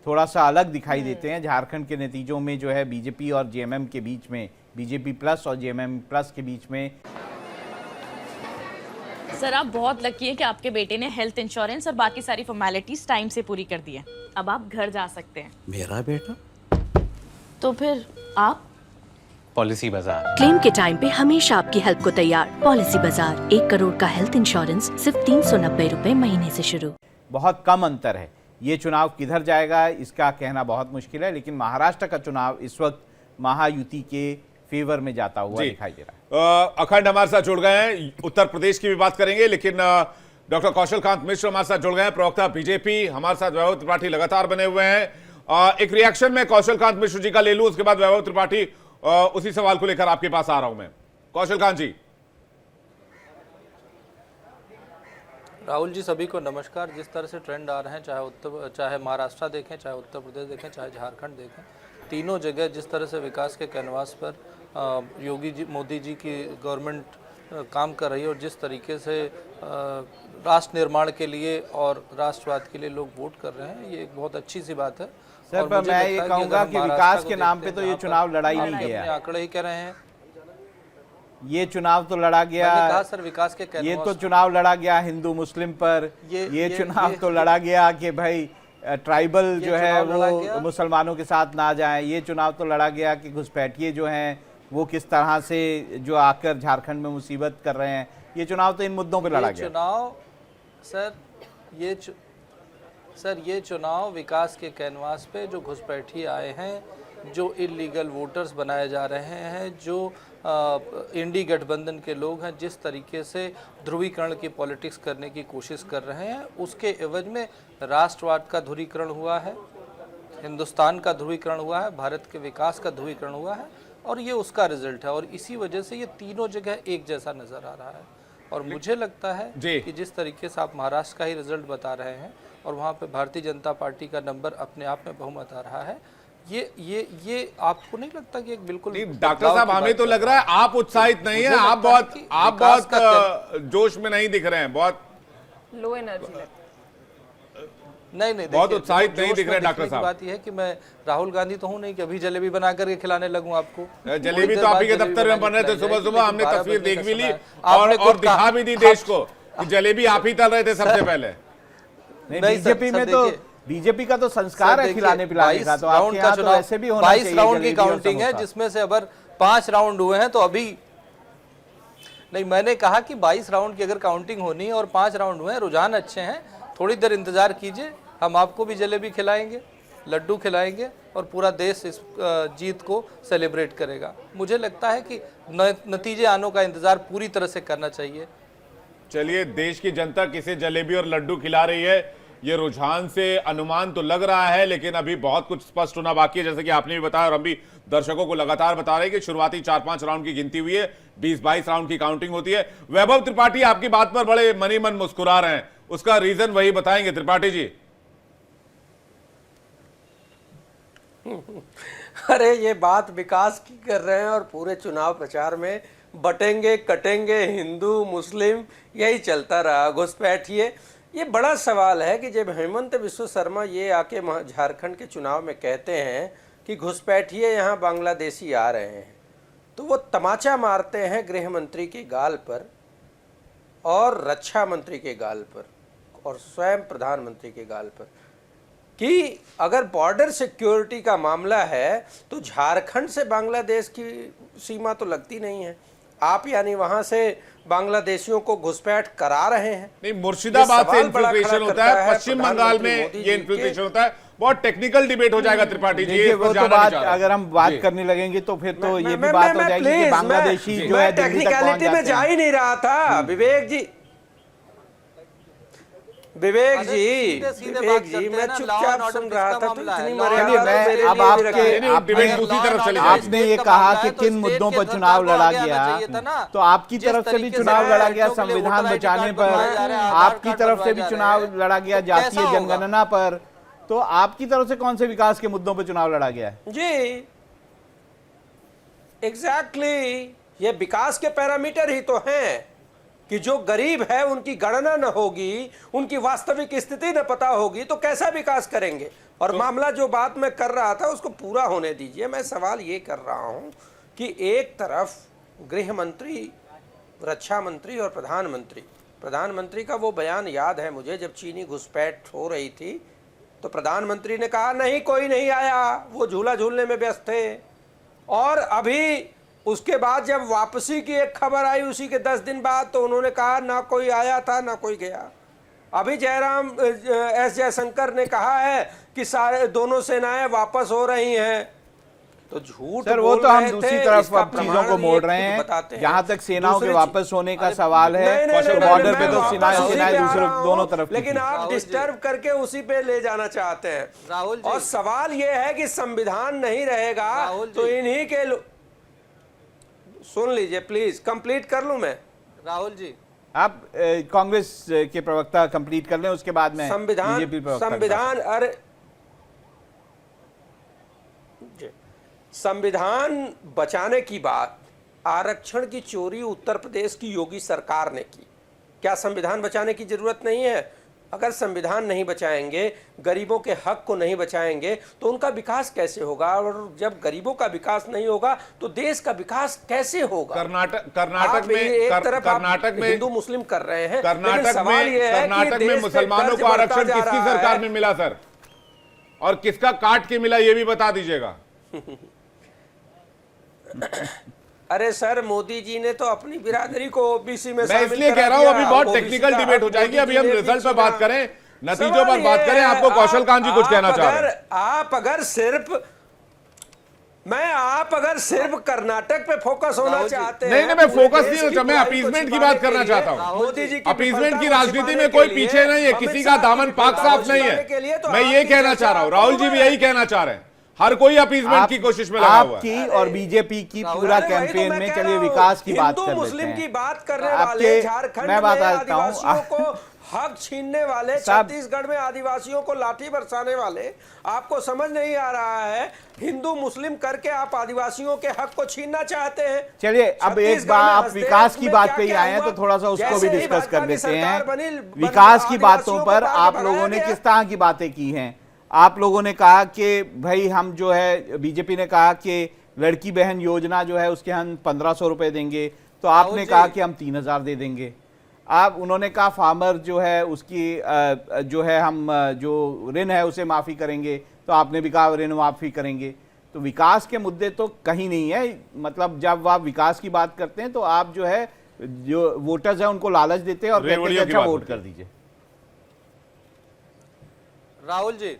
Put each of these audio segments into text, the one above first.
थोड़ा सा अलग दिखाई देते हैं। झारखंड के नतीजों में जो है बीजेपी और जेएमएम के बीच में, बीजेपी प्लस और जेएमएम प्लस के बीच में। सर आप बहुत लकी हैं कि आपके बेटे ने हेल्थ इंश्योरेंस और बाकी सारी फॉर्मेलिटीज टाइम से पूरी कर दी है। अब आप घर जा सकते हैं। मेरा बेटा? तो फिर आप? पॉलिसी बाजार। क्लेम के टाइम पे हमेशा आपकी हेल्प को तैयार। पॉलिसी बाजार, 1 करोड़ का हेल्थ इंश्योरेंस सिर्फ 390 रुपए महीने से शुरू। बहुत कम अंतर है। ये चुनाव किधर जाएगा इसका कहना बहुत मुश्किल है, लेकिन महाराष्ट्र का चुनाव इस वक्त महायुति के फेवर में जाता हुआ दिखाई दे रहा है। अखंड हमारे साथ जुड़ गए हैं, उत्तर प्रदेश की भी बात करेंगे, लेकिन डॉक्टर कौशल कांत मिश्र हमारे साथ जुड़ गए हैं, प्रवक्ता बीजेपी। हमारे साथ वैभव त्रिपाठी लगातार बने हुए हैं। एक रिएक्शन में कौशल कांत मिश्र जी का ले लूं, उसके बाद वैभव त्रिपाठी उसी सवाल को लेकर आपके पास आ रहा हूं मैं। कौशल कांत जी। राहुल जी, सभी को नमस्कार। जिस तरह से ट्रेंड आ रहे हैं, चाहे महाराष्ट्र देखें, चाहे उत्तर प्रदेश देखें, चाहे झारखंड देखें, तीनों जगह जिस तरह से विकास के कैनवास पर मोदी जी की गवर्नमेंट काम कर रही है और जिस तरीके से राष्ट्र निर्माण के लिए और राष्ट्रवाद के लिए लोग वोट कर रहे हैं, ये एक बहुत अच्छी सी बात है। सर, पर मैं ये कहूंगा कि विकास के नाम पे तो ये चुनाव लड़ाई नहीं गया। आंकड़े ही कह रहे हैं, ये चुनाव तो लड़ा गया। कहा सर विकास के ये तो चुनाव लड़ा गया हिंदू मुस्लिम पर। ये चुनाव तो लड़ा गया कि भाई ट्राइबल जो है वो मुसलमानों के साथ ना जाएं। ये चुनाव तो लड़ा गया कि घुसपैठिए जो हैं वो किस तरह से जो आकर झारखंड में मुसीबत कर रहे हैं। ये चुनाव तो इन मुद्दों पे लड़ा गया। चुनाव सर ये चुनाव विकास के कैनवास पे जो घुसपैठिए आए हैं, जो इलीगल वोटर्स बनाए जा रहे हैं, जो इंडी गठबंधन के लोग हैं, जिस तरीके से ध्रुवीकरण की पॉलिटिक्स करने की कोशिश कर रहे हैं, उसके एवज में राष्ट्रवाद का ध्रुवीकरण हुआ है, हिंदुस्तान का ध्रुवीकरण हुआ है, भारत के विकास का ध्रुवीकरण हुआ है, और ये उसका रिजल्ट है। और इसी वजह से ये तीनों जगह एक जैसा नज़र आ रहा है। और मुझे लगता है कि जिस तरीके से आप महाराष्ट्र का ही रिजल्ट बता रहे हैं और वहाँ पे भारतीय जनता पार्टी का नंबर अपने आप में बहुमत आ रहा है, ये आपको नहीं लगता कि एक बिल्कुल? डॉक्टर साहब, हमें तो लग रहा है आप उत्साहित नहीं है, आप बहुत जोश में नहीं दिख रहे हैं, बहुत लो एनर्जी लगता। नहीं बहुत उत्साहित नहीं दिख रहे हैं डॉक्टर साहब। बात यह है कि मैं राहुल गांधी तो हूं नहीं कि अभी जलेबी बना करके खिलाने लगूं आपको। जलेबी तो आप ही के दफ्तर में बन रहे थे, सुबह सुबह हमने तस्वीर देख भी ली और दिखा भी दी देश को कि जलेबी आप ही तल रहे थे सबसे पहले। बीजेपी में तो बीजेपी का तो संस्कार है खिलाने पिलाने का, तो आपके यहाँ तो ऐसे भी होना चाहिए। 22 राउंड की काउंटिंग है, जिसमें से अगर 5 राउंड हुए हैं तो अभी नहीं, मैंने कहा कि 22 राउंड की अगर काउंटिंग होनी है और 5 राउंड हुए हैं, रुझान अच्छे हैं, थोड़ी देर इंतजार कीजिए, हम आपको भी जलेबी खिलाएंगे, लड्डू खिलाएंगे और पूरा देश इस जीत को सेलिब्रेट करेगा। मुझे लगता है कि नतीजे आने का इंतजार पूरी तरह से करना चाहिए। चलिए, देश की जनता किसे जलेबी और लड्डू खिला रही है, ये रुझान से अनुमान तो लग रहा है, लेकिन अभी बहुत कुछ स्पष्ट होना बाकी है। जैसे कि आपने भी बताया और हम भी दर्शकों को लगातार बता रहे हैं कि शुरुआती 4-5 राउंड की गिनती हुई है, 20-22 राउंड की काउंटिंग होती है। वैभव त्रिपाठी आपकी बात पर बड़े मनी मन मुस्कुरा रहे हैं, उसका रीजन वही बताएंगे त्रिपाठी जी। अरे ये बात विकास की कर रहे हैं और पूरे चुनाव प्रचार में बटेंगे कटेंगे, हिंदू मुस्लिम यही चलता रहा, घुसपैठिए। ये बड़ा सवाल है कि जब हेमंत बिस्वा शर्मा ये आके झारखंड के चुनाव में कहते हैं कि घुसपैठिए यहाँ बांग्लादेशी आ रहे हैं, तो वो तमाचा मारते हैं गृह मंत्री के गाल पर और रक्षा मंत्री के गाल पर और स्वयं प्रधानमंत्री के गाल पर कि अगर बॉर्डर सिक्योरिटी का मामला है तो झारखंड से बांग्लादेश की सीमा तो लगती नहीं है, आप यानी वहां से बांग्लादेशियों को घुसपैठ करा रहे हैं। नहीं, मुर्शिदाबाद से इन्फिल्ट्रेशन होता है, पश्चिम बंगाल में ये इन्फिल्ट्रेशन होता है, बहुत टेक्निकल डिबेट हो जाएगा त्रिपाठी जी। वो तो बात अगर हम बात करने लगेंगे तो फिर तो ये भी बात हो जाएगी कि बांग्लादेशी जो है टेक्निकलिटी में जा ही नहीं रहा था। विवेक जी मैं चुपचाप सुन रहा था, तो इतनी मर्यादा अब आपने ये कहा कि किन मुद्दों पर चुनाव लड़ा गया, तो आपकी तरफ से भी चुनाव लड़ा गया संविधान बचाने पर, आपकी तरफ से भी चुनाव लड़ा गया जातीय जनगणना पर, तो आपकी तरफ से कौन से विकास के मुद्दों पर चुनाव लड़ा गया है? जी एग्जैक्टली, ये विकास के पैरामीटर ही तो हैं कि जो गरीब है उनकी गणना न होगी, उनकी वास्तविक स्थिति न पता होगी तो कैसा विकास करेंगे। और मामला जो बात मैं कर रहा था उसको पूरा होने दीजिए। मैं सवाल ये कर रहा हूं कि एक तरफ गृह मंत्री, रक्षा मंत्री और प्रधानमंत्री का वो बयान याद है मुझे, जब चीनी घुसपैठ हो रही थी तो प्रधानमंत्री ने कहा नहीं कोई नहीं आया, वो झूला झूलने में व्यस्त थे। और अभी उसके बाद जब वापसी की एक खबर आई उसी के 10 दिन बाद, तो उन्होंने कहा ना कोई आया था ना कोई गया। अभी एस जयशंकर ने कहा है कि सारे दोनों सेनाएं वापस हो रही हैं। तो झूठ सर, वो तो हम दूसरी तरफ अब चीजों को मोड़ रहे हैं। जहां तक सेनाओं के वापस होने का सवाल है, बॉर्डर पे तो सेनाएं दूसरे दोनों तरफ, लेकिन आप डिस्टर्ब करके उसी पे ले जाना चाहते हैं राहुल जी। और सवाल ये है कि संविधान नहीं रहेगा तो इन्हीं के सुन लीजिए प्लीज, कंप्लीट कर लूं मैं। राहुल जी, आप कांग्रेस के प्रवक्ता कंप्लीट कर लें, उसके बाद में बीजेपी प्रवक्ता। संविधान बचाने की बात, आरक्षण की चोरी उत्तर प्रदेश की योगी सरकार ने की। क्या संविधान बचाने की जरूरत नहीं है? अगर संविधान नहीं बचाएंगे, गरीबों के हक को नहीं बचाएंगे तो उनका विकास कैसे होगा? और जब गरीबों का विकास नहीं होगा तो देश का विकास कैसे होगा? कर्नाटक में एक तरफ कर्नाटक में हिंदू मुस्लिम कर रहे हैं, कर्नाटक में मुसलमानों को आरक्षण किसकी सरकार में मिला सर, और किसका काट के मिला ये भी बता दीजिएगा। अरे सर, मोदी जी ने तो अपनी बिरादरी को ओबीसी में मैं इसलिए कह रहा हूं अभी बहुत टेक्निकल डिबेट हो जाएगी, अभी हम रिजल्ट पर बात करें, नतीजों पर बात करें। आपको कौशल कांत जी कुछ कहना चाह रहे हैं? आप अगर सिर्फ कर्नाटक पे फोकस होना चाहते हैं। नहीं, मैं फोकस नहीं होता, मैं अपीसमेंट की बात करना चाहता हूं। मोदी जी अपीसमेंट की राजनीति में कोई पीछे नहीं है, किसी का दामन पाक साफ नहीं है। मैं ये कहना चाह रहा हूं, राहुल जी भी यही कहना चाह रहे हैं। हर कोई अपीसमेंट की कोशिश में लगा हुआ है। आपकी और बीजेपी की पूरा कैंपेन में चलिए विकास की बात कर लेते हैं। मुस्लिम की बात करने वाले, झारखंड में आदिवासियों को हक छीनने वाले, छत्तीसगढ़ में आदिवासियों को लाठी बरसाने वाले, आपको समझ नहीं आ रहा है? हिंदू मुस्लिम करके आप आदिवासियों के हक को छीनना चाहते हैं। चलिए, अब एक बार आप विकास की बात पे ही आए हैं तो थोड़ा सा उसको भी डिस्कस कर लेते हैं। विकास की बातों पर आप लोगों ने किस तरह की बातें की हैं? आप लोगों ने कहा कि भाई हम जो है, बीजेपी ने कहा कि लड़की बहन योजना जो है उसके हम 1500 रुपए देंगे, तो आपने कहा कि हम 3000 दे देंगे। उन्होंने कहा फार्मर जो है उसकी जो है हम जो ऋण है उसे माफ़ी करेंगे, तो आपने भी कहा ऋण माफ़ी करेंगे। तो विकास के मुद्दे तो कहीं नहीं है। मतलब जब आप विकास की बात करते हैं तो आप जो है जो वोटर्स हैं उनको लालच देते हैं और कहते हैं अच्छा वोट कर दीजिए। राहुल जी,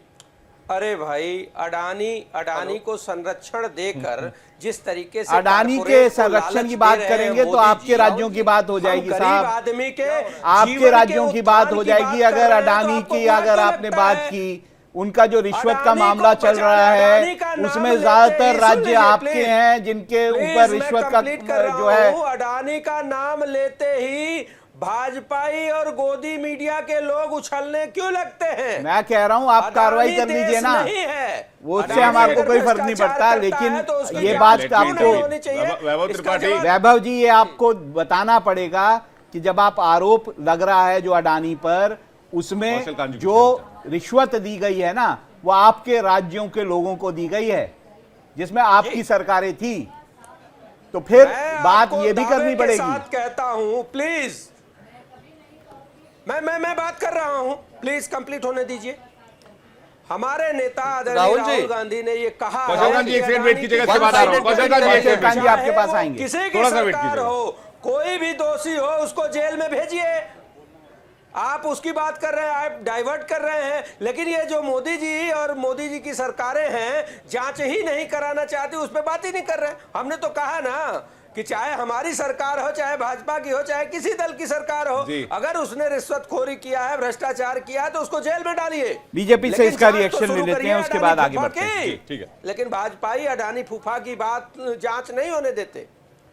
अरे भाई, अडानी को संरक्षण देकर जिस तरीके से अडानी के संरक्षण की बात करेंगे तो आपके राज्यों की बात हो जाएगी साहब, आदमी के आपके राज्यों की बात हो जाएगी। अगर अडानी की अगर आपने बात की, उनका जो रिश्वत का मामला चल रहा है उसमें ज्यादातर राज्य आपके हैं जिनके ऊपर रिश्वत का जो है। अडानी का नाम लेते ही भाजपाई और गोदी मीडिया के लोग उछलने क्यों लगते हैं? मैं कह रहा हूं आप कार्रवाई कर लीजिए ना, वो उससे हमारे को कोई फर्क नहीं पड़ता। लेकिन ये बात आपको वैभव जी, ये आपको बताना पड़ेगा कि जब आप आरोप लग रहा है जो अडानी पर, उसमें जो रिश्वत दी गई है ना वो आपके राज्यों के लोगों को दी गई है जिसमें आपकी सरकारें थी, तो फिर बात ये भी करनी पड़ेगी। कहता हूं प्लीज, मैं बात कर रहा हूं, प्लीज कंप्लीट होने दीजिए। हमारे नेता राहुल गांधी ने ये कहा, आपके पास आएंगे, किसी की सरकार हो, कोई भी दोषी हो उसको जेल में भेजिए। आप उसकी बात कर रहे हैं, आप डाइवर्ट कर रहे हैं। लेकिन ये जो मोदी जी और मोदी जी की सरकारें हैं, जांच ही नहीं कराना चाहती, उस पर बात ही नहीं कर रहे। हमने तो कहा ना कि चाहे हमारी सरकार हो, चाहे भाजपा की हो, चाहे किसी दल की सरकार हो, अगर उसने रिश्वतखोरी किया है, भ्रष्टाचार किया है तो उसको जेल में डालिए। बीजेपी से इसका रिएक्शन ले लेते हैं, उसके बाद आगे बढ़ते हैं। लेकिन भाजपाई अडानी फूफा की बात जांच नहीं होने देते।